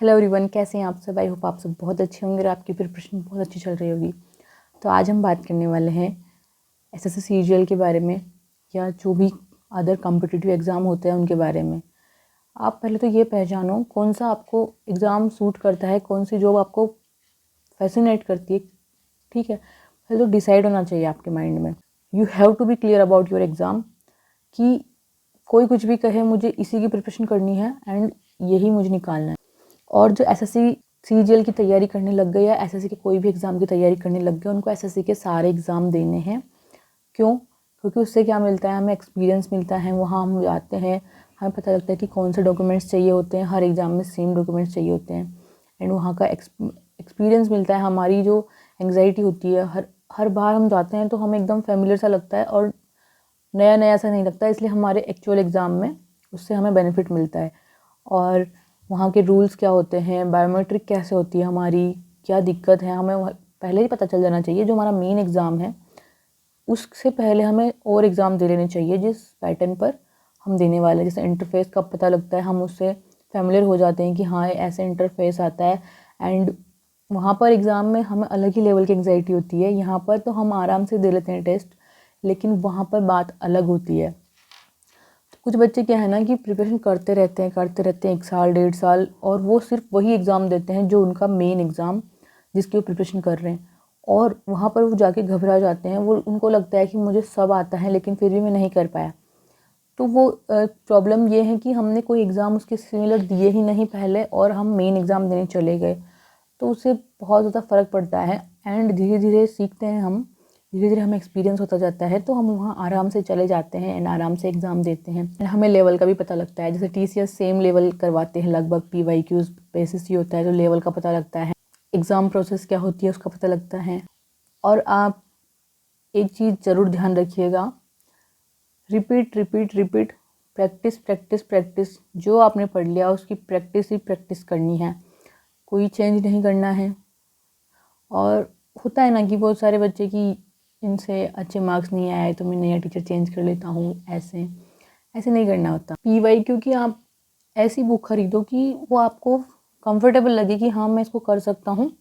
Hello everyone, कैसे हैं आप सब। आई होप आप सब बहुत अच्छे होंगे और आपकी प्रिपरेशन बहुत अच्छी चल रही होगी। तो आज हम बात करने वाले हैं एसएससी सीजीएल के बारे में, या जो भी अदर कॉम्पिटिटिव एग्ज़ाम होते हैं उनके बारे में। आप पहले तो ये पहचानो कौन सा आपको एग्ज़ाम सूट करता है, कौन सी जॉब आपको फैसिनेट करती है। ठीक है, पहले तो डिसाइड होना चाहिए आपके माइंड में। You have to be clear about your exam कि कोई कुछ भी कहे मुझे इसी की प्रिपरेशन करनी है एंड यही मुझे निकालना है। और जो एसएससी सीजीएल की तैयारी करने लग गए या एसएससी के कोई भी एग्ज़ाम की तैयारी करने लग गए, उनको एसएससी के सारे एग्ज़ाम देने हैं। क्यों? क्योंकि उससे क्या मिलता है, हमें एक्सपीरियंस मिलता है। वहाँ हम जाते हैं, हमें पता लगता है कि कौन से डॉक्यूमेंट्स चाहिए होते हैं। हर एग्ज़ाम में सेम डॉक्यूमेंट्स चाहिए होते हैं एंड वहाँ का एक्सपीरियंस मिलता है। हमारी जो एंग्जाइटी होती है, हर बार हम जाते हैं तो हमें एकदम फेमिलियर सा लगता है और नया नया सा नहीं लगता, इसलिए हमारे एक्चुअल एग्ज़ाम में उससे हमें बेनिफिट मिलता है। और वहाँ के रूल्स क्या होते हैं, बायोमेट्रिक कैसे होती है, हमारी क्या दिक्कत है, हमें पहले ही पता चल जाना चाहिए। जो हमारा मेन एग्ज़ाम है उससे पहले हमें और एग्ज़ाम दे लेने चाहिए जिस पैटर्न पर हम देने वाले हैं। जैसे इंटरफेस का पता लगता है, हम उससे फेमिलियर हो जाते हैं कि हाँ ऐसे इंटरफेस आता है। एंड वहाँ पर एग्ज़ाम में हमें अलग ही लेवल की एंग्जाइटी होती है। यहाँ पर तो हम आराम से दे लेते हैं टेस्ट, लेकिन वहाँ पर बात अलग होती है। कुछ बच्चे क्या है ना कि प्रिपरेशन करते रहते हैं 1 साल 1.5 साल, और वो सिर्फ वही एग्ज़ाम देते हैं जो उनका मेन एग्ज़ाम जिसकी वो प्रिपरेशन कर रहे हैं, और वहाँ पर वो जाके घबरा जाते हैं। वो उनको लगता है कि मुझे सब आता है लेकिन फिर भी मैं नहीं कर पाया। तो वो प्रॉब्लम ये है कि हमने कोई एग्ज़ाम उसके सिमिलर दिए ही नहीं पहले और हम मेन एग्ज़ाम देने चले गए, तो उससे बहुत ज़्यादा फ़र्क पड़ता है। एंड धीरे धीरे सीखते हैं हम, धीरे धीरे हमें एक्सपीरियंस होता जाता है, तो हम वहाँ आराम से चले जाते हैं एंड आराम से एग्ज़ाम देते हैं एंड हमें लेवल का भी पता लगता है। जैसे टीसीएस सेम लेवल करवाते हैं लगभग, पीवाईक्यूज बेसिस ही होता है, तो लेवल का पता लगता है, एग्ज़ाम प्रोसेस क्या होती है उसका पता लगता है। और आप एक चीज़ ज़रूर ध्यान रखिएगा, repeat repeat repeat, practice practice practice. जो आपने पढ़ लिया उसकी प्रैक्टिस ही प्रैक्टिस करनी है, कोई चेंज नहीं करना है। और होता है ना कि बहुत सारे बच्चे की इनसे अच्छे मार्क्स नहीं आए तो मैं नया टीचर चेंज कर लेता हूँ, ऐसे ऐसे नहीं करना होता। पीवाईक्यू की आप ऐसी बुक खरीदो कि वो आपको कंफर्टेबल लगे कि हाँ मैं इसको कर सकता हूँ।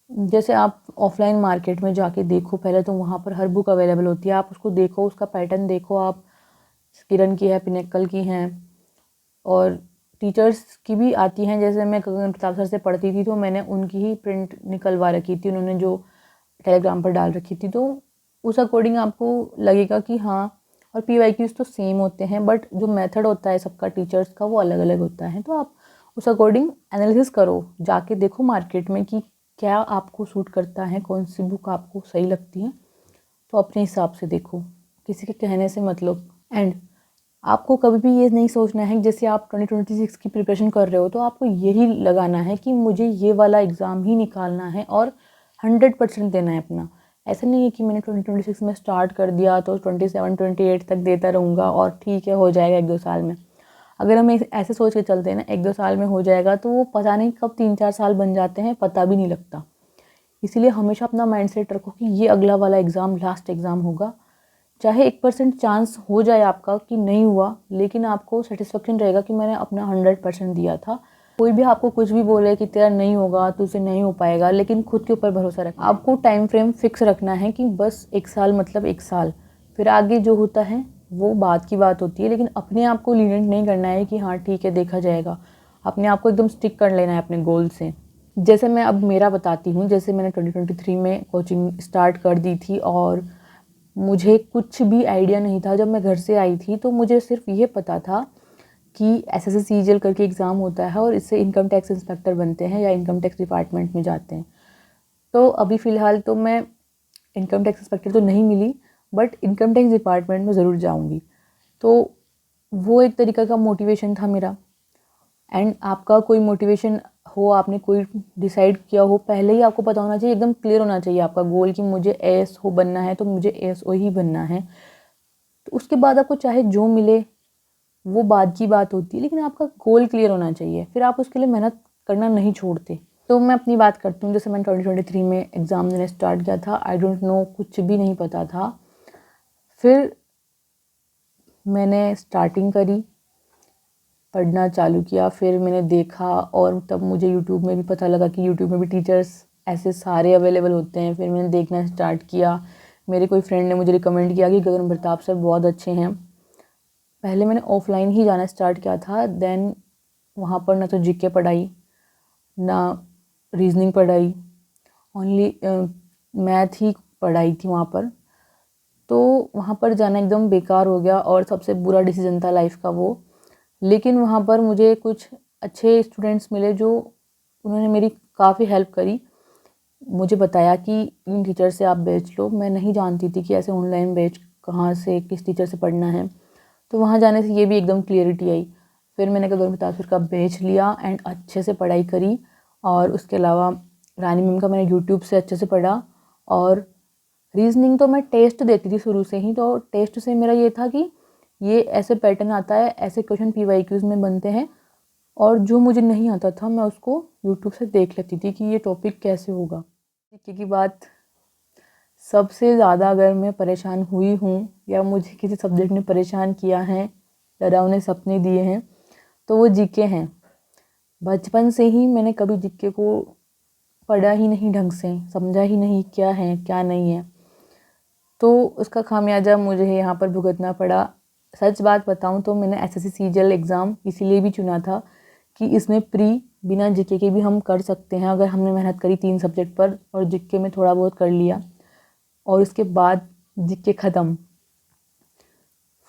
जैसे आप ऑफलाइन मार्केट में जाके देखो पहले, तो वहाँ पर हर बुक अवेलेबल होती है, आप उसको देखो, उसका पैटर्न देखो। आप किरण की है, पिनेकल की हैं, और टीचर्स की भी आती हैं। जैसे मैं गगन प्रताप सर से पढ़ती थी तो मैंने उनकी ही प्रिंट निकलवा रखी थी, उन्होंने जो टेलीग्राम पर डाल रखी थी, तो उस अकॉर्डिंग आपको लगेगा कि हाँ। और पीवाईक्यूज तो सेम होते हैं, बट जो मेथड होता है सबका टीचर्स का वो अलग अलग होता है। तो आप उस अकॉर्डिंग एनालिसिस करो, जाके देखो मार्केट में कि क्या आपको सूट करता है, कौन सी बुक आपको सही लगती है, तो अपने हिसाब से देखो, किसी के कहने से मत लो। एंड आपको कभी भी ये नहीं सोचना है कि जैसे आप 2026 की प्रिपरेशन कर रहे हो तो आपको यही लगाना है कि मुझे ये वाला एग्ज़ाम ही निकालना है और 100% देना है अपना। ऐसा नहीं है कि मैंने 2026 में स्टार्ट कर दिया तो 27 28 तक देता रहूँगा और ठीक है हो जाएगा 1-2 साल में। अगर हम ऐसे सोच के चलते हैं ना 1-2 साल में हो जाएगा, तो वो पता नहीं कब 3-4 साल बन जाते हैं, पता भी नहीं लगता। इसीलिए हमेशा अपना माइंडसेट रखो कि ये अगला वाला एग्ज़ाम लास्ट एग्ज़ाम होगा। चाहे 1% चांस हो जाए आपका कि नहीं हुआ, लेकिन आपको सेटिस्फेक्शन रहेगा कि मैंने अपना 100% दिया था। कोई भी आपको कुछ भी बोले कि तेरा नहीं होगा, तुझसे नहीं हो पाएगा, लेकिन खुद के ऊपर भरोसा रखना। आपको टाइम फ्रेम फिक्स रखना है कि बस 1 साल मतलब 1 साल, फिर आगे जो होता है वो बात की बात होती है। लेकिन अपने आप को लीनियंट नहीं करना है कि हाँ ठीक है देखा जाएगा, अपने आप को एकदम स्टिक कर लेना है अपने गोल से। जैसे मैं अब मेरा बताती हूँ, जैसे मैंने 2023 में कोचिंग स्टार्ट कर दी थी और मुझे कुछ भी आइडिया नहीं था। जब मैं घर से आई थी तो मुझे सिर्फ ये पता था कि एसएससी सीजीएल करके एग्ज़ाम होता है और इससे इनकम टैक्स इंस्पेक्टर बनते हैं या इनकम टैक्स डिपार्टमेंट में जाते हैं। तो अभी फ़िलहाल तो मैं इनकम टैक्स इंस्पेक्टर तो नहीं मिली, बट इनकम टैक्स डिपार्टमेंट में ज़रूर जाऊँगी। तो वो एक तरीका का मोटिवेशन था मेरा। एंड आपका कोई मोटिवेशन हो, आपने कोई डिसाइड किया हो, पहले ही आपको पता होना चाहिए, एकदम क्लियर होना चाहिए आपका गोल कि मुझे एएसओ बनना है तो मुझे एएसओ ही बनना है। तो उसके बाद आपको चाहे जो मिले वो बाद की बात होती है, लेकिन आपका गोल क्लियर होना चाहिए, फिर आप उसके लिए मेहनत करना नहीं छोड़ते। तो मैं अपनी बात करती हूँ, जैसे मैंने 2023 में एग्ज़ाम देने स्टार्ट किया था, आई डोंट नो, कुछ भी नहीं पता था। फिर मैंने स्टार्टिंग करी, पढ़ना चालू किया। फिर मैंने देखा और तब मुझे यूट्यूब में भी पता लगा कि यूट्यूब में भी टीचर्स ऐसे सारे अवेलेबल होते हैं। फिर मैंने देखना स्टार्ट किया। मेरे कोई फ्रेंड ने मुझे रिकमेंड किया कि गगन प्रताप सर बहुत अच्छे हैं। पहले मैंने ऑफलाइन ही जाना स्टार्ट किया था। देन वहाँ पर ना तो जीके पढ़ाई, ना रीजनिंग पढ़ाई, ओनली मैथ ही पढ़ाई थी वहाँ पर। तो वहाँ पर जाना एकदम बेकार हो गया और सबसे बुरा डिसीजन था लाइफ का वो। लेकिन वहाँ पर मुझे कुछ अच्छे स्टूडेंट्स मिले जो उन्होंने मेरी काफ़ी हेल्प करी। मुझे बताया कि इन टीचर से आप बैच लो। मैं नहीं जानती थी कि ऐसे ऑनलाइन बैच कहाँ से किस टीचर से पढ़ना है। तो वहाँ जाने से ये भी एकदम क्लियरिटी आई। फिर मैंने गगन प्रताप सर का बैच लिया एंड अच्छे से पढ़ाई करी। और उसके अलावा रानी मैम का मैंने यूट्यूब से अच्छे से पढ़ा। और रीजनिंग तो मैं टेस्ट देती थी शुरू से ही। तो टेस्ट से मेरा ये था कि ये ऐसे पैटर्न आता है, ऐसे क्वेश्चन PYQs में बनते हैं, और जो मुझे नहीं आता था मैं उसको यूट्यूब से देख लेती थी कि ये टॉपिक कैसे होगा। जीके की बात, सबसे ज़्यादा अगर मैं परेशान हुई हूँ या मुझे किसी सब्जेक्ट ने परेशान किया है, डरावने सपने दिए हैं, तो वो जीके हैं। बचपन से ही मैंने कभी जीके को पढ़ा ही नहीं ढंग से, समझा ही नहीं क्या है क्या नहीं है। तो उसका खामियाजा मुझे यहाँ पर भुगतना पड़ा। सच बात बताऊँ तो मैंने SSC CGL एग्ज़ाम इसीलिए भी चुना था कि इसमें प्री बिना जीके के भी हम कर सकते हैं अगर हमने मेहनत करी 3 सब्जेक्ट पर, और जीके में थोड़ा बहुत कर लिया। और उसके बाद जीके ख़त्म।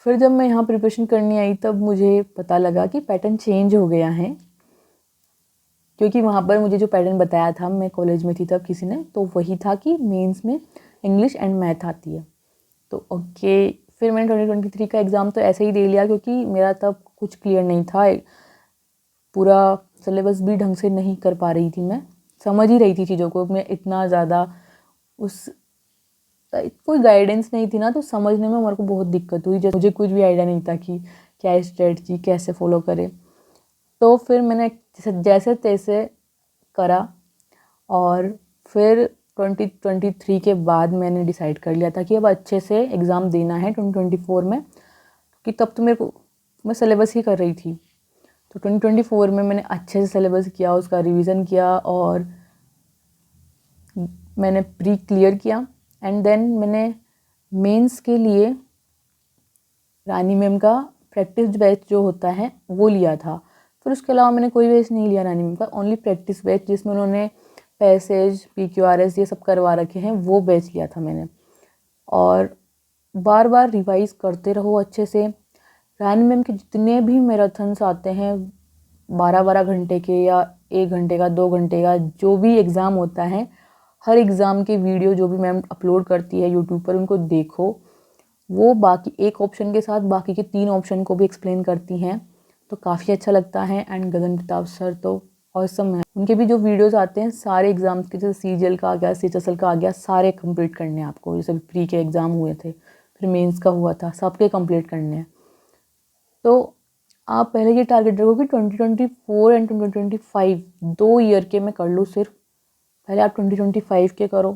फिर जब मैं यहाँ प्रिपरेशन करने आई तब मुझे पता लगा कि पैटर्न चेंज हो गया है। क्योंकि वहाँ पर मुझे जो पैटर्न बताया था, मैं कॉलेज में थी तब किसी ने, तो वही था कि मेंस में इंग्लिश एंड मैथ आती है। तो ओके, फिर मैंने 2023 का एग्ज़ाम तो ऐसे ही दे लिया क्योंकि मेरा तब कुछ क्लियर नहीं था। पूरा सिलेबस भी ढंग से नहीं कर पा रही थी, मैं समझ ही रही थी चीज़ों को। मैं इतना ज़्यादा उस कोई गाइडेंस नहीं थी ना, तो समझने में मेरे को बहुत दिक्कत हुई। जैसे मुझे कुछ भी आइडिया नहीं था कि क्या स्ट्रेटजी कैसे फॉलो करें। तो फिर मैंने जैसे तैसे करा। और फिर 2023 के बाद मैंने डिसाइड कर लिया था कि अब अच्छे से एग्ज़ाम देना है 2024 में, कि तब तो मेरे को मैं सिलेबस ही कर रही थी। तो 2024 में मैंने अच्छे से सिलेबस किया, उसका रिवीजन किया और मैंने प्री क्लियर किया। एंड देन मैंने मेंस के लिए रानी मैम का प्रैक्टिस बैच जो होता है वो लिया था। फिर उसके अलावा मैंने कोई बैच नहीं लिया रानी मैम का, ओनली प्रैक्टिस बैच जिसमें उन्होंने पैसेज PQRS ये सब करवा रखे हैं, वो बैच लिया था मैंने। और बार बार रिवाइज करते रहो अच्छे से। रानी मैम के जितने भी मैराथन्स आते हैं 12-12 घंटे के या 1 घंटे का 2 घंटे का, जो भी एग्ज़ाम होता है, हर एग्ज़ाम के वीडियो जो भी मैम अपलोड करती है यूट्यूब पर, उनको देखो। वो बाकी एक ऑप्शन के साथ बाकी के 3 ऑप्शन को भी एक्सप्लेन करती हैं, तो काफ़ी अच्छा लगता है। एंड गगन प्रताप सर तो ऑसम है। उनके भी जो वीडियोस आते हैं सारे एग्ज़ाम्स के, जैसे CGL का आ गया, CHSL का आ गया, सारे कंप्लीट करने हैं आपको। जैसे प्री के एग्ज़ाम हुए थे, फिर मेंस का हुआ था, सबके कंप्लीट करने हैं। तो आप पहले ये टारगेट रखो कि 2024 एंड 2025 2 ईयर के मैं कर लूँ सिर्फ। पहले आप 2025 के करो,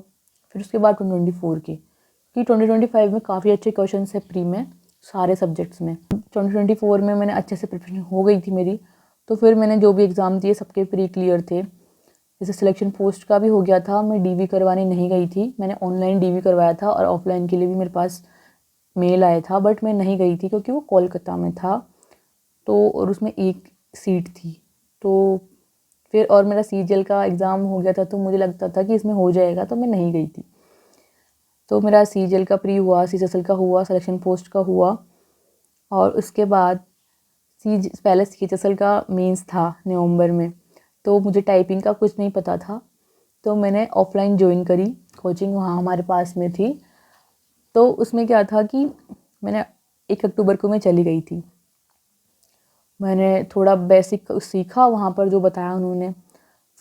फिर उसके बाद 2024 के, क्योंकि 2025 में काफ़ी अच्छे क्वेश्चन है प्री में सारे सब्जेक्ट्स में। 2024 में मैंने अच्छे से प्रिपरेशन हो गई थी मेरी, तो फिर मैंने जो भी एग्ज़ाम दिए सबके प्री क्लियर थे। जैसे सिलेक्शन पोस्ट का भी हो गया था, मैं DV करवाने नहीं गई थी, मैंने ऑनलाइन DV करवाया था और ऑफलाइन के लिए भी मेरे पास मेल आया था, बट मैं नहीं गई थी क्योंकि वो कोलकाता में था। तो और उसमें 1 सीट थी। तो फिर और मेरा CGL का एग्ज़ाम हो गया था, तो मुझे लगता था कि इसमें हो जाएगा, तो मैं नहीं गई थी। तो मेरा CGL का प्री हुआ, CHSL का हुआ, सिलेक्शन पोस्ट का हुआ, और उसके बाद पहले CHSL का मेंस था नवंबर में। तो मुझे टाइपिंग का कुछ नहीं पता था, तो मैंने ऑफलाइन ज्वाइन करी कोचिंग, वहाँ हमारे पास में थी। तो उसमें क्या था कि मैंने 1 अक्टूबर को मैं चली गई थी। मैंने थोड़ा बेसिक सीखा वहाँ पर जो बताया उन्होंने।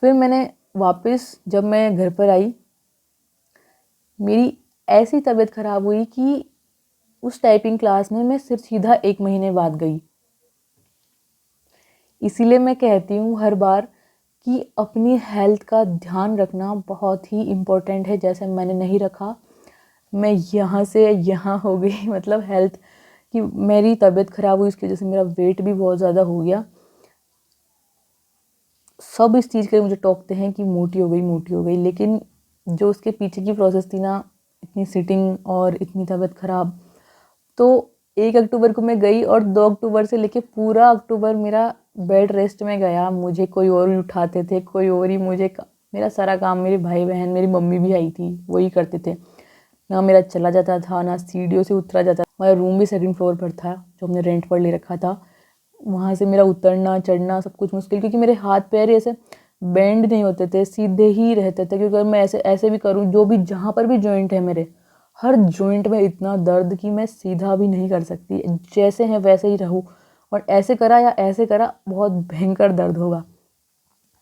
फिर मैंने वापस जब मैं घर पर आई, मेरी ऐसी तबीयत ख़राब हुई कि उस टाइपिंग क्लास में मैं सिर्फ सीधा 1 महीने बाद गई। इसीलिए मैं कहती हूँ हर बार कि अपनी हेल्थ का ध्यान रखना बहुत ही इम्पोर्टेंट है। जैसे मैंने नहीं रखा, मैं यहाँ से यहाँ हो गई। मतलब हेल्थ की मेरी तबीयत ख़राब हुई, इसकी वजह से मेरा वेट भी बहुत ज़्यादा हो गया। सब इस चीज़ के लिए मुझे टोकते हैं कि मोटी हो गई मोटी हो गई, लेकिन जो उसके पीछे की प्रोसेस थी ना, इतनी सिटिंग और इतनी तबीयत ख़राब। तो 1 अक्टूबर को मैं गई और 2 अक्टूबर से लेके पूरा अक्टूबर मेरा बेड रेस्ट में गया। मुझे कोई और ही उठाते थे, कोई और ही मेरा सारा काम, मेरे भाई बहन, मेरी मम्मी भी आई थी, वही करते थे। ना मेरा चला जाता था, ना सीढ़ियों से उतरा जाता। हमारा रूम भी 2nd फ्लोर पर था जो हमने रेंट पर ले रखा था। वहाँ से मेरा उतरना चढ़ना सब कुछ मुश्किल, क्योंकि मेरे हाथ पैर ऐसे बेंड नहीं होते थे, सीधे ही रहते थे। क्योंकि अगर मैं ऐसे ऐसे भी करूँ, जो भी जहाँ पर भी जॉइंट है मेरे, हर जॉइंट में इतना दर्द कि मैं सीधा भी नहीं कर सकती, जैसे हैं वैसे ही रहूँ। और ऐसे करा या ऐसे करा, बहुत भयंकर दर्द होगा।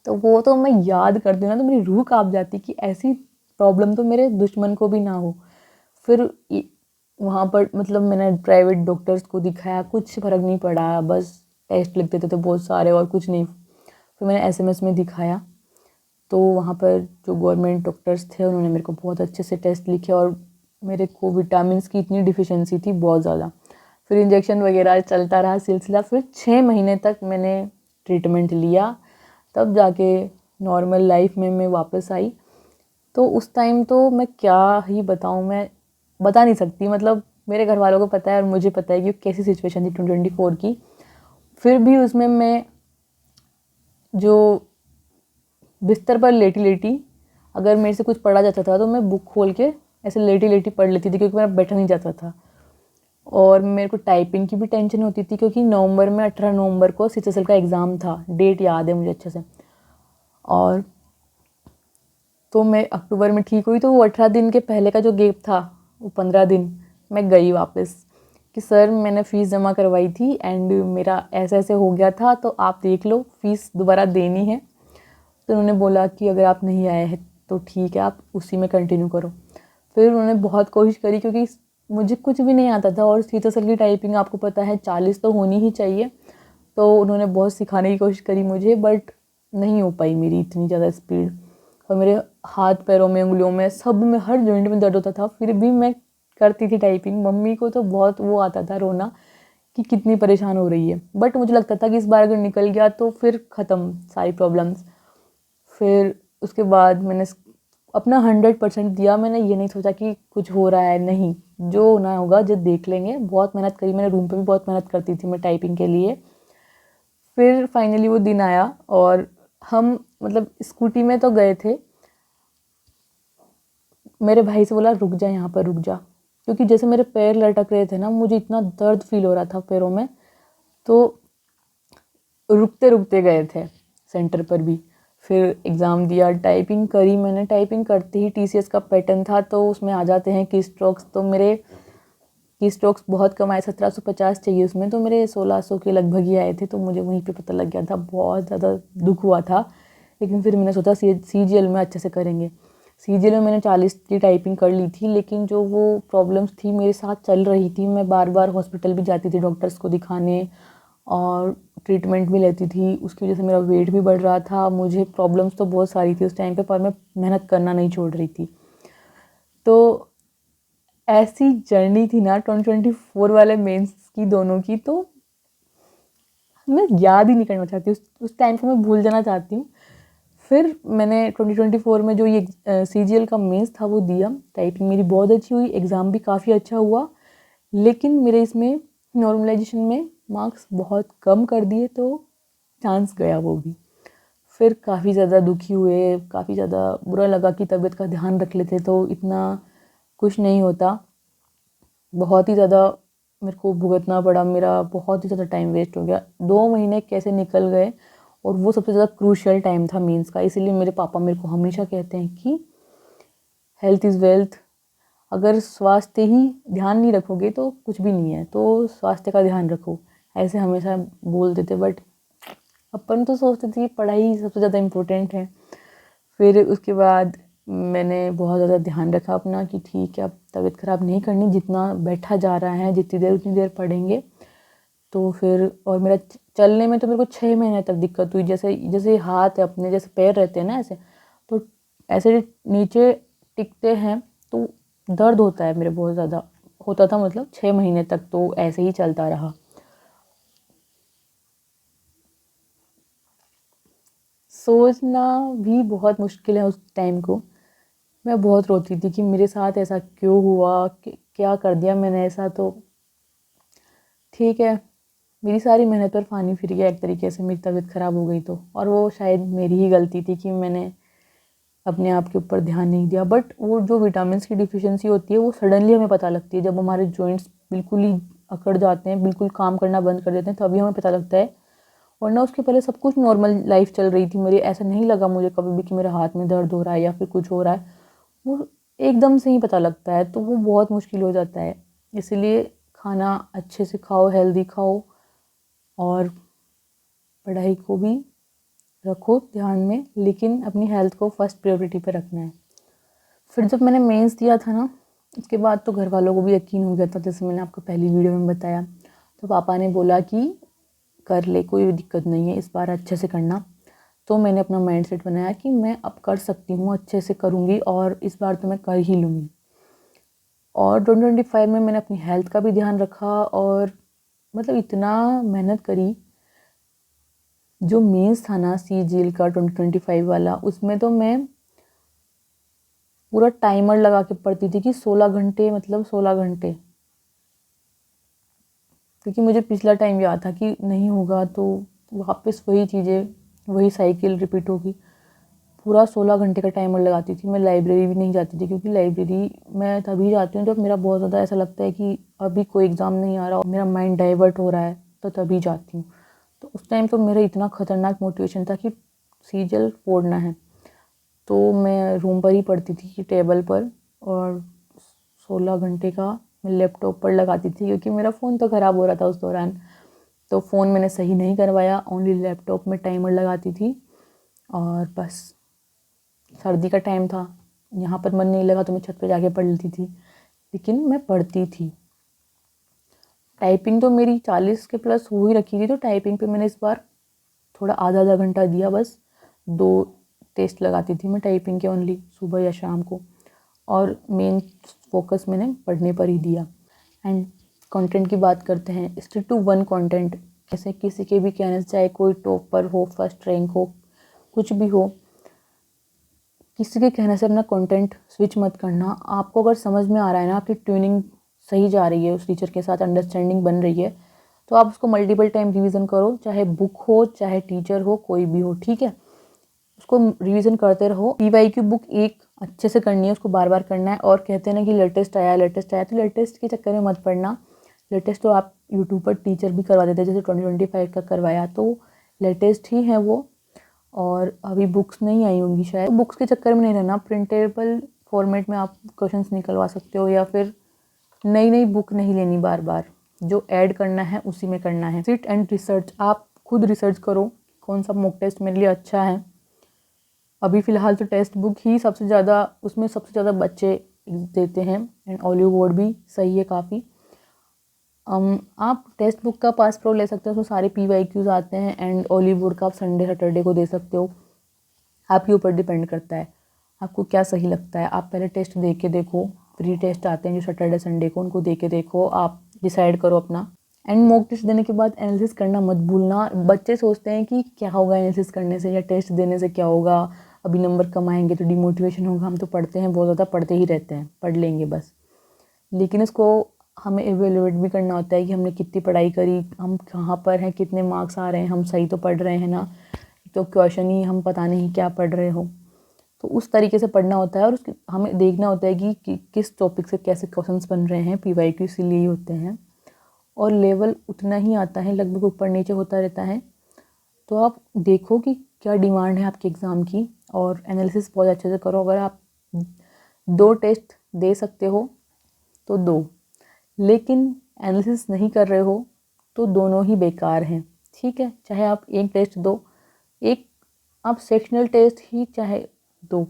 तो वो तो मैं याद करती हूँ ना तो मेरी रूह काँप जाती कि ऐसी प्रॉब्लम तो मेरे दुश्मन को भी ना हो। फिर वहाँ पर मतलब मैंने प्राइवेट डॉक्टर्स को दिखाया, कुछ फ़र्क नहीं पड़ा, बस टेस्ट लिख देते थे बहुत सारे और कुछ नहीं। फिर मैंने एसएमएस में दिखाया, तो वहाँ पर जो गवर्नमेंट डॉक्टर्स थे उन्होंने मेरे को बहुत अच्छे से टेस्ट लिखे और मेरे को विटामिन्स की इतनी डिफिशिएंसी थी बहुत ज़्यादा। फिर इंजेक्शन वगैरह चलता रहा सिलसिला। फिर 6 महीने तक मैंने ट्रीटमेंट लिया, तब जाके नॉर्मल लाइफ में मैं वापस आई। तो उस टाइम तो मैं क्या ही बताऊँ, मैं बता नहीं सकती। मतलब मेरे घर वालों को पता है और मुझे पता है कि कैसी सिचुएशन थी 2024 की। फिर भी उसमें मैं जो बिस्तर पर लेटी लेटी, अगर मेरे से कुछ पढ़ा जाता था तो मैं बुक खोल के ऐसे लेटी लेटी पढ़ लेती थी, क्योंकि मेरा बैठा नहीं जाता था। और मेरे को टाइपिंग की भी टेंशन होती थी, क्योंकि नवंबर में 18 नवंबर को सीएचएसएल का एग्ज़ाम था, डेट याद है मुझे अच्छे से। और तो मैं अक्टूबर में ठीक हुई, तो वो 18 दिन के पहले का जो गैप था, वो 15 दिन मैं गई वापस कि सर मैंने फ़ीस जमा करवाई थी एंड मेरा ऐसे ऐसे हो गया था, तो आप देख लो, फ़ीस दोबारा देनी है। तो उन्होंने बोला कि अगर आप नहीं आए हैं तो ठीक है, आप उसी में कंटिन्यू करो। फिर उन्होंने बहुत कोशिश करी, क्योंकि मुझे कुछ भी नहीं आता था और सीएचएसएल की टाइपिंग आपको पता है 40 तो होनी ही चाहिए। तो उन्होंने बहुत सिखाने की कोशिश करी मुझे, बट नहीं हो पाई मेरी इतनी ज़्यादा स्पीड। और मेरे हाथ पैरों में, उंगलियों में, सब में, हर जॉइंट में दर्द होता था। फिर भी मैं करती थी टाइपिंग। मम्मी को तो बहुत वो आता था रोना कि कितनी परेशान हो रही है, बट मुझे लगता था कि इस बार अगर निकल गया तो फिर ख़त्म सारी प्रॉब्लम्स। फिर उसके बाद मैंने अपना 100% दिया। मैंने ये नहीं सोचा कि कुछ हो रहा है, नहीं, जो होना होगा जो देख लेंगे। बहुत मेहनत करी मैंने, रूम पे भी बहुत मेहनत करती थी मैं टाइपिंग के लिए। फिर फाइनली वो दिन आया और हम मतलब स्कूटी में तो गए थे। मेरे भाई से बोला रुक जा, यहाँ पर रुक जा, क्योंकि जैसे मेरे पैर लटक रहे थे ना, मुझे इतना दर्द फील हो रहा था पैरों में। तो रुकते रुकते गए थे सेंटर पर भी। फिर एग्ज़ाम दिया, टाइपिंग करी मैंने। टाइपिंग करते ही टीसीएस का पैटर्न था, तो उसमें आ जाते हैं की स्ट्रोक्स। तो मेरे की स्ट्रोक्स बहुत कम आए, 1750 चाहिए उसमें, तो मेरे 1600 के लगभग ही आए थे। तो मुझे वहीं पे पता लग गया था, बहुत ज़्यादा दुख हुआ था। लेकिन फिर मैंने सोचा सीजीएल में अच्छे से करेंगे। सीजीएल में मैंने 40 की टाइपिंग कर ली थी, लेकिन जो वो प्रॉब्लम्स थी मेरे साथ चल रही थी। मैं बार बार हॉस्पिटल भी जाती थी डॉक्टर्स को दिखाने और ट्रीटमेंट भी लेती थी। उसकी वजह से मेरा वेट भी बढ़ रहा था। मुझे प्रॉब्लम्स तो बहुत सारी थी उस टाइम पे, पर मैं मेहनत करना नहीं छोड़ रही थी। तो ऐसी जर्नी थी ना 2024 वाले मेंस की, दोनों की, तो मैं याद ही नहीं करना चाहती। उस टाइम को मैं भूल जाना चाहती हूँ। फिर मैंने 2024 में जो ये सीजीएल का मेंस था वो दिया। टाइपिंग मेरी बहुत अच्छी हुई, एग्ज़ाम भी काफ़ी अच्छा हुआ, लेकिन मेरे इसमें नॉर्मलाइजेशन में मार्क्स बहुत कम कर दिए, तो चांस गया वो भी। फिर काफ़ी ज़्यादा दुखी हुए, काफ़ी ज़्यादा बुरा लगा कि तबीयत का ध्यान रख लेते तो इतना कुछ नहीं होता। बहुत ही ज़्यादा मेरे को भुगतना पड़ा, मेरा बहुत ही ज़्यादा टाइम वेस्ट हो गया। 2 महीने कैसे निकल गए, और वो सबसे ज़्यादा क्रूशियल टाइम था मेंस का। इसीलिए मेरे पापा मेरे को हमेशा कहते हैं कि हेल्थ इज़ वेल्थ। अगर स्वास्थ्य ही ध्यान नहीं रखोगे तो कुछ भी नहीं है, तो स्वास्थ्य का ध्यान रखो, ऐसे हमेशा बोल देते। बट अपन तो सोचते थे कि पढ़ाई सबसे ज़्यादा इम्पोर्टेंट है। फिर उसके बाद मैंने बहुत ज़्यादा ध्यान रखा अपना कि ठीक है, अब तबीयत ख़राब नहीं करनी, जितना बैठा जा रहा है जितनी देर उतनी देर पढ़ेंगे। तो फिर और मेरा चलने में तो मेरे को 6 महीने तक दिक्कत हुई। जैसे जैसे हाथ है अपने, जैसे पैर रहते हैं ना ऐसे, तो ऐसे नीचे टिकते हैं तो दर्द होता है मेरे, बहुत ज़्यादा होता था। मतलब 6 महीने तक तो ऐसे ही चलता रहा। सोचना भी बहुत मुश्किल है उस टाइम को। मैं बहुत रोती थी कि मेरे साथ ऐसा क्यों हुआ, क्या कर दिया मैंने ऐसा। तो ठीक है, मेरी सारी मेहनत पर पानी फिर गया एक तरीके से, मेरी तबीयत ख़राब हो गई तो। और वो शायद मेरी ही गलती थी कि मैंने अपने आप के ऊपर ध्यान नहीं दिया। बट वो जो विटामिन्स की डिफिशियंसी होती है वो सडनली हमें पता लगती है, जब हमारे जॉइंट्स बिल्कुल ही अकड़ जाते हैं, बिल्कुल काम करना बंद कर देते हैं, तभी हमें पता लगता है। वरना उसके पहले सब कुछ नॉर्मल लाइफ चल रही थी मेरी, ऐसा नहीं लगा मुझे कभी भी कि मेरे हाथ में दर्द हो रहा है या फिर कुछ हो रहा है। वो एकदम से ही पता लगता है, तो वो बहुत मुश्किल हो जाता है। इसलिए खाना अच्छे से खाओ, हेल्दी खाओ, और पढ़ाई को भी रखो ध्यान में, लेकिन अपनी हेल्थ को फर्स्ट प्रायोरिटी पे रखना है। फिर जब मैंने मेंस दिया था ना, उसके बाद तो घर वालों को भी यकीन हो गया था, जैसे मैंने आपको पहली वीडियो में बताया। तो पापा ने बोला कि कर ले, कोई दिक्कत नहीं है, इस बार अच्छे से करना। तो मैंने अपना माइंड सेट बनाया कि मैं अब कर सकती हूँ, अच्छे से करूँगी, और इस बार तो मैं कर ही लूँगी। और 2025 में मैंने अपनी हेल्थ का भी ध्यान रखा, और मतलब इतना मेहनत करी। जो मेंस था ना CGL का 2025 वाला, उसमें तो मैं पूरा टाइमर लगा के पढ़ती थी कि 16 घंटे, मतलब 16 घंटे। क्योंकि मुझे पिछला टाइम याद था कि नहीं होगा तो वापस वही चीज़ें, वही साइकिल रिपीट होगी। पूरा 16 घंटे का टाइमर लगाती थी। मैं लाइब्रेरी भी नहीं जाती थी, क्योंकि लाइब्रेरी मैं तभी जाती हूँ जब मेरा बहुत ज़्यादा ऐसा लगता है कि अभी कोई एग्ज़ाम नहीं आ रहा और मेरा माइंड डाइवर्ट हो रहा है, तो तभी जाती हूँ। तो उस टाइम तो मेरा इतना ख़तरनाक मोटिवेशन था कि CGL फोड़ना है, तो मैं रूम पर ही पढ़ती थी टेबल पर, और 16 घंटे का मैं लैपटॉप पर लगाती थी, क्योंकि मेरा फ़ोन तो ख़राब हो रहा था उस दौरान। तो फ़ोन मैंने सही नहीं करवाया, ओनली लैपटॉप में टाइमर लगाती थी। और बस सर्दी का टाइम था, यहाँ पर मन नहीं लगा तो मैं छत पे जाके पढ़ लेती थी, लेकिन मैं पढ़ती थी। टाइपिंग तो मेरी 40 के प्लस हो ही रखी थी, तो टाइपिंग पे मैंने इस बार थोड़ा आधा घंटा दिया बस। 2 टेस्ट लगाती थी मैं टाइपिंग के ओनली, सुबह या शाम को, और मेन फोकस मैंने पढ़ने पर ही दिया। एंड कंटेंट की बात करते हैं, स्टिक टू वन कंटेंट। जैसे किसी के भी कहने से, चाहे कोई टॉपर हो, फर्स्ट रैंक हो, कुछ भी हो, किसी के कहने से अपना कंटेंट स्विच मत करना। आपको अगर समझ में आ रहा है ना, आपकी ट्यूनिंग सही जा रही है, उस टीचर के साथ अंडरस्टैंडिंग बन रही है, तो आप उसको मल्टीपल टाइम रिवीजन करो, चाहे बुक हो, चाहे टीचर हो, कोई भी हो, ठीक है। उसको रिवीजन करते रहो। PYQ बुक एक अच्छे से करनी है, उसको बार बार करना है। और कहते हैं ना कि लेटेस्ट आया, लेटेस्ट आया, तो लेटेस्ट के चक्कर में मत पड़ना। लेटेस्ट तो आप यूट्यूब पर टीचर भी करवा देते हैं, जैसे 2025 का करवाया, तो लेटेस्ट ही है वो। और अभी बुक्स नहीं आई होंगी शायद, तो बुक्स के चक्कर में नहीं रहना। प्रिंटेबल फॉर्मेट में आप क्वेश्चंस निकलवा सकते हो, या फिर नई नई बुक नहीं लेनी बार बार, जो ऐड करना है उसी में करना है। सिट एंड रिसर्च, आप खुद रिसर्च करो कौन सा मॉक टेस्ट मेरे लिए अच्छा है। अभी फ़िलहाल तो टेक्स्ट बुक ही सबसे ज़्यादा, उसमें सबसे ज़्यादा बच्चे देते हैं, एंड ऑलिव बोर्ड भी सही है काफ़ी। आप टेक्स्ट बुक का पास प्रो ले सकते हो, उसमें सारे PYQs आते हैं, एंड ऑलिव बोर्ड का आप संडे सैटरडे को दे सकते हो। आपके ऊपर डिपेंड करता है आपको क्या सही लगता है। आप पहले टेस्ट दे के देखो, प्री टेस्ट आते हैं जो सैटरडे संडे को, उनको दे के देखो, आप डिसाइड करो अपना। एंड मॉक टेस्ट देने के बाद एनालिसिस करना मत भूलना। बच्चे सोचते हैं कि क्या होगा एनालिसिस करने से, या टेस्ट देने से क्या होगा, अभी नंबर कम आएंगे तो डिमोटिवेशन होगा। हम तो पढ़ते हैं, बहुत ज़्यादा पढ़ते ही रहते हैं, पढ़ लेंगे बस, लेकिन इसको हमें एवेलुएट भी करना होता है कि हमने कितनी पढ़ाई करी, हम कहाँ पर हैं, कितने मार्क्स आ रहे हैं, हम सही तो पढ़ रहे हैं ना। तो क्वेश्चन ही हम पता नहीं क्या पढ़ रहे हो, तो उस तरीके से पढ़ना होता है। और उसके हमें देखना होता है कि किस टॉपिक से कैसे क्वेश्चंस बन रहे हैं। PYQ इसीलिए ही होते हैं, और लेवल उतना ही आता है, लगभग ऊपर नीचे होता रहता है। तो आप देखो कि क्या डिमांड है आपके एग्ज़ाम की, और एनालिसिस बहुत अच्छे से करो। अगर आप 2 टेस्ट दे सकते हो तो 2, लेकिन एनालिसिस नहीं कर रहे हो तो दोनों ही बेकार हैं, ठीक है। चाहे आप एक टेस्ट दो, एक आप सेक्शनल टेस्ट ही चाहे दो,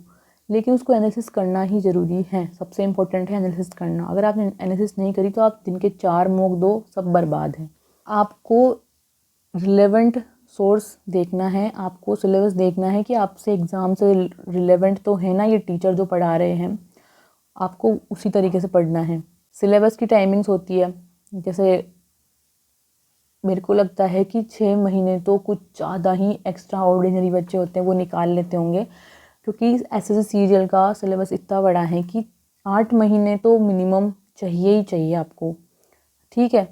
लेकिन उसको एनालिसिस करना ही ज़रूरी है। सबसे इम्पोर्टेंट है एनालिसिस करना। अगर आपने एनालिसिस नहीं करी तो आप दिन के 4 मॉक दो, सब बर्बाद है। आपको रिलेवेंट सोर्स देखना है, आपको सिलेबस देखना है कि आपसे एग्ज़ाम से रिलेवेंट तो है ना ये टीचर जो पढ़ा रहे हैं, आपको उसी तरीके से पढ़ना है। सिलेबस की टाइमिंग्स होती है, जैसे मेरे को लगता है कि 6 महीने तो कुछ ज़्यादा ही एक्स्ट्रा ऑर्डिनरी बच्चे होते हैं वो निकाल लेते होंगे, क्योंकि एसएससी सीजीएल का सिलेबस इतना बड़ा है कि 8 महीने तो मिनिमम चाहिए ही चाहिए आपको। ठीक है,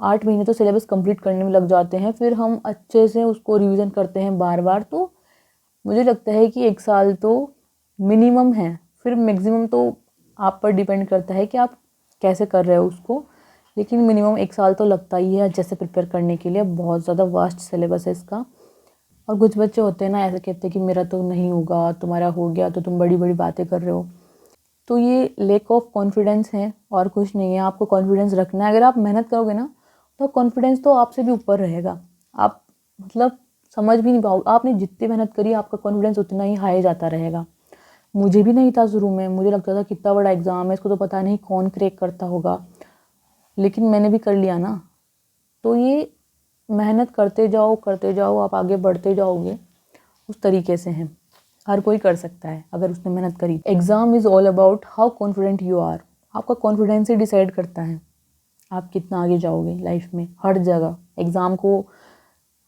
8 महीने तो सिलेबस कंप्लीट करने में लग जाते हैं, फिर हम अच्छे से उसको रिवीजन करते हैं बार बार। तो मुझे लगता है कि 1 साल तो मिनिमम है, फिर मैक्सिमम तो आप पर डिपेंड करता है कि आप कैसे कर रहे हो उसको, लेकिन मिनिमम 1 साल तो लगता ही है अच्छे से प्रिपेयर करने के लिए। बहुत ज़्यादा वास्ट सिलेबस है इसका। और कुछ बच्चे होते हैं ना, ऐसे कहते हैं कि मेरा तो नहीं होगा, तुम्हारा हो गया तो तुम बड़ी बड़ी बातें कर रहे हो। तो ये लैक ऑफ कॉन्फिडेंस है और कुछ नहीं है। आपको कॉन्फिडेंस रखना है, अगर आप मेहनत करोगे ना तो कॉन्फिडेंस तो आपसे भी ऊपर रहेगा। आप मतलब समझ भी नहीं पाओगे, आपने जितनी मेहनत करी आपका कॉन्फिडेंस उतना ही हाई जाता रहेगा। मुझे भी नहीं था शुरू में, मुझे लगता था कितना बड़ा एग्ज़ाम है, इसको तो पता नहीं कौन क्रैक करता होगा, लेकिन मैंने भी कर लिया ना। तो ये मेहनत करते जाओ, आप आगे बढ़ते जाओगे, उस तरीके से हैं। हर कोई कर सकता है अगर उसने मेहनत करी। Exam is all about how confident you are. आपका कॉन्फिडेंस ही डिसाइड करता है आप कितना आगे जाओगे लाइफ में। हर जगह एग्ज़ाम को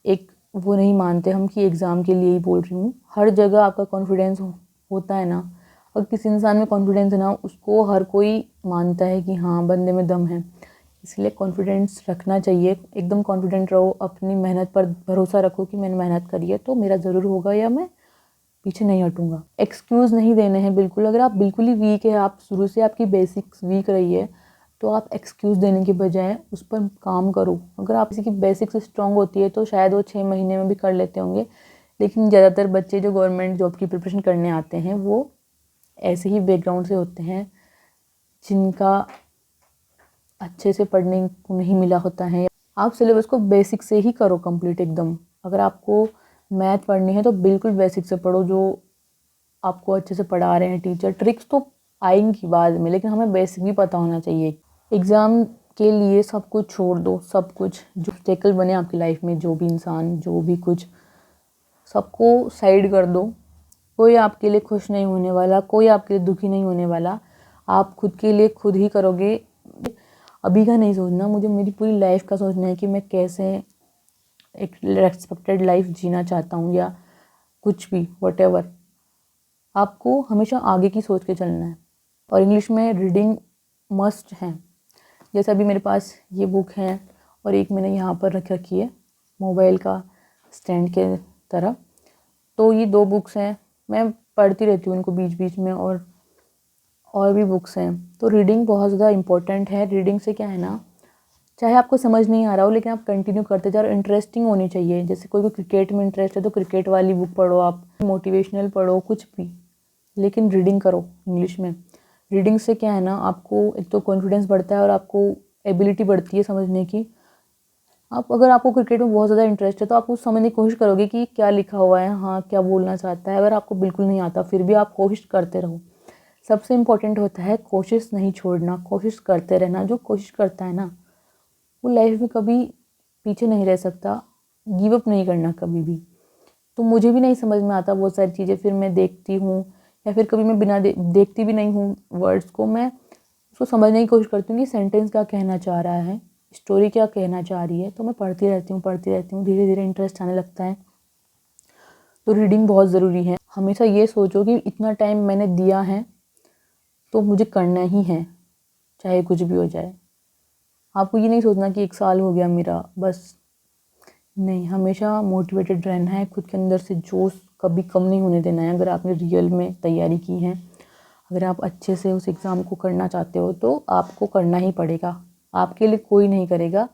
एक वो नहीं मानते हम कि एग्ज़ाम के लिए ही बोल रही हूँ, हर जगह आपका कॉन्फिडेंस होता है ना। और किसी इंसान में कॉन्फिडेंस है ना, उसको हर कोई मानता है कि हाँ बंदे में दम है। इसलिए कॉन्फिडेंस रखना चाहिए, एकदम कॉन्फिडेंट रहो, अपनी मेहनत पर भरोसा रखो कि मैंने मेहनत करी है तो मेरा ज़रूर होगा या मैं पीछे नहीं हटूंगा। एक्सक्यूज़ नहीं देने हैं बिल्कुल। अगर आप बिल्कुल ही वीक है, आप शुरू से आपकी बेसिक्स वीक रही है, तो आप एक्सक्यूज़ देने के बजाय उस पर काम करो। अगर आप किसी की बेसिक्स स्ट्रॉन्ग होती है तो शायद वो 6 महीने में भी कर लेते होंगे, लेकिन ज़्यादातर बच्चे जो गवर्नमेंट जॉब की प्रिपरेशन करने आते हैं वो ऐसे ही बैकग्राउंड से होते हैं जिनका अच्छे से पढ़ने को नहीं मिला होता है। आप सिलेबस को बेसिक से ही करो कंप्लीट एकदम। अगर आपको मैथ पढ़नी है तो बिल्कुल बेसिक से पढ़ो, जो आपको अच्छे से पढ़ा रहे हैं टीचर। ट्रिक्स तो आएंगी बाद में, लेकिन हमें बेसिक भी पता होना चाहिए। एग्ज़ाम के लिए सब कुछ छोड़ दो, सब कुछ जो ऑब्स्टेकल बने आपकी लाइफ में, जो भी इंसान जो भी कुछ, सबको साइड कर दो। कोई आपके लिए खुश नहीं होने वाला, कोई आपके लिए दुखी नहीं होने वाला। आप खुद के लिए खुद ही करोगे। अभी का नहीं सोचना, मुझे मेरी पूरी लाइफ का सोचना है कि मैं कैसे एक रेस्पेक्टेड लाइफ जीना चाहता हूँ, या कुछ भी व्हाटएवर। आपको हमेशा आगे की सोच के चलना है। और इंग्लिश में रीडिंग मस्ट है। जैसे अभी मेरे पास ये बुक है और एक मैंने यहाँ पर रख रखी है मोबाइल का स्टैंड के तरह। तो ये 2 बुक्स हैं, मैं पढ़ती रहती हूँ इनको बीच बीच में, और भी बुक्स हैं। तो रीडिंग बहुत ज़्यादा इम्पोर्टेंट है। रीडिंग से क्या है ना, चाहे आपको समझ नहीं आ रहा हो लेकिन आप कंटिन्यू करते जाओ। इंटरेस्टिंग होनी चाहिए। जैसे कोई को क्रिकेट में इंटरेस्ट है तो क्रिकेट वाली बुक पढ़ो, आप मोटिवेशनल पढ़ो, कुछ भी, लेकिन रीडिंग करो इंग्लिश में। रीडिंग से क्या है ना, आपको एक तो कॉन्फिडेंस बढ़ता है और आपको एबिलिटी बढ़ती है समझने की। अगर आपको क्रिकेट में बहुत ज़्यादा इंटरेस्ट है तो आप उस समझने की कोशिश करोगे कि क्या लिखा हुआ है, हाँ क्या बोलना चाहता है। अगर आपको बिल्कुल नहीं आता फिर भी आप कोशिश करते रहो। सबसे इम्पोर्टेंट होता है कोशिश नहीं छोड़ना, कोशिश करते रहना। जो कोशिश करता है ना वो लाइफ में कभी पीछे नहीं रह सकता। गिव अप नहीं करना कभी भी। तो मुझे भी नहीं समझ में आता बहुत सारी चीज़ें, फिर मैं देखती हूँ, या फिर कभी मैं बिना देखती भी नहीं हूँ वर्ड्स को, मैं उसको समझने की कोशिश करती हूँ कि सेंटेंस क्या कहना चाह रहा है, स्टोरी क्या कहना चाह रही है। तो मैं पढ़ती रहती हूँ, धीरे धीरे इंटरेस्ट आने लगता है। तो रीडिंग बहुत ज़रूरी है। हमेशा ये सोचो कि इतना टाइम मैंने दिया है तो मुझे करना ही है, चाहे कुछ भी हो जाए। आपको ये नहीं सोचना कि 1 साल हो गया मेरा बस, नहीं। हमेशा मोटिवेटेड रहना है, खुद के अंदर से जोश कभी कम नहीं होने देना है। अगर आपने रियल में तैयारी की है, अगर आप अच्छे से उस एग्ज़ाम को करना चाहते हो तो आपको करना ही पड़ेगा। आपके लिए कोई नहीं करेगा,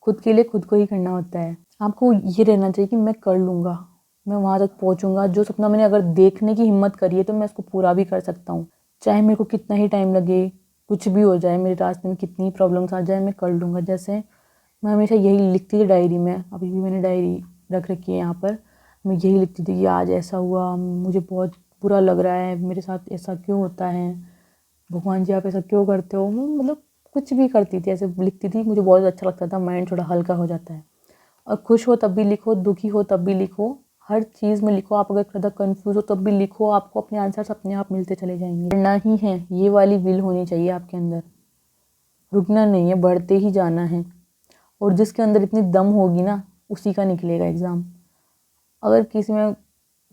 खुद के लिए खुद को ही करना होता है। आपको ये रहना चाहिए कि मैं कर लूँगा, मैं वहाँ तक पहुँचूँगा। जो सपना मैंने अगर देखने की हिम्मत करी है तो मैं उसको पूरा भी कर सकता हूँ। चाहे मेरे को कितना ही टाइम लगे, कुछ भी हो जाए, मेरे रास्ते में कितनी प्रॉब्लम्स आ जाए, मैं कर लूँगा। जैसे मैं हमेशा यही लिखती थी डायरी में, अभी भी मैंने डायरी रख रखी है यहाँ पर। मैं यही लिखती थी कि आज ऐसा हुआ, मुझे बहुत बुरा लग रहा है, मेरे साथ ऐसा क्यों होता है, भगवान जी आप ऐसा क्यों करते हो। मैं मतलब कुछ भी करती थी, ऐसे लिखती थी। मुझे बहुत अच्छा लगता था, माइंड थोड़ा हल्का हो जाता है। और खुश हो तब भी लिखो, दुखी हो तब भी लिखो, हर चीज़ में लिखो। आप अगर ज़्यादा कन्फ्यूज़ हो तब भी लिखो, आपको अपने आंसर्स अपने आप मिलते चले जाएंगे। पढ़ना ही है, ये वाली विल होनी चाहिए आपके अंदर। रुकना नहीं है, बढ़ते ही जाना है। और जिसके अंदर इतनी दम होगी ना उसी का निकलेगा एग्ज़ाम। अगर किसी में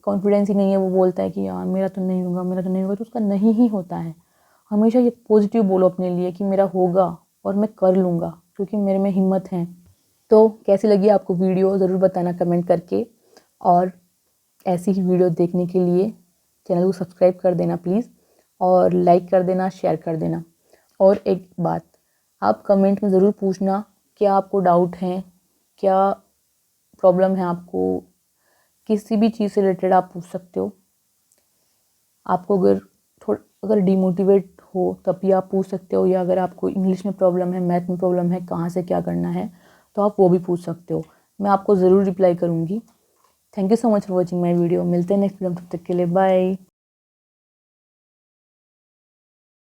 कॉन्फिडेंस ही नहीं है, वो बोलता है कि यार मेरा तो नहीं होगा, मेरा तो नहीं होगा, तो उसका नहीं ही होता है। हमेशा ये पॉजिटिव बोलो अपने लिए कि मेरा होगा और मैं कर लूँगा, क्योंकि मेरे में हिम्मत है। तो कैसी लगी आपको वीडियो ज़रूर बताना कमेंट करके, और ऐसी ही वीडियो देखने के लिए चैनल को सब्सक्राइब कर देना प्लीज़, और लाइक कर देना, शेयर कर देना। और एक बात, आप कमेंट में ज़रूर पूछना क्या आपको डाउट है, क्या प्रॉब्लम है आपको, किसी भी चीज़ से रिलेटेड आप पूछ सकते हो। आपको अगर डिमोटिवेट हो तब भी आप पूछ सकते हो, या अगर आपको इंग्लिश में प्रॉब्लम है, मैथ में प्रॉब्लम है, कहाँ से क्या करना है, तो आप वो भी पूछ सकते हो। मैं आपको ज़रूर रिप्लाई करूँगी। Thank you so much for watching my video. मिलते हैं नेक्स्ट वीडियो में, तब तक के लिए बाय।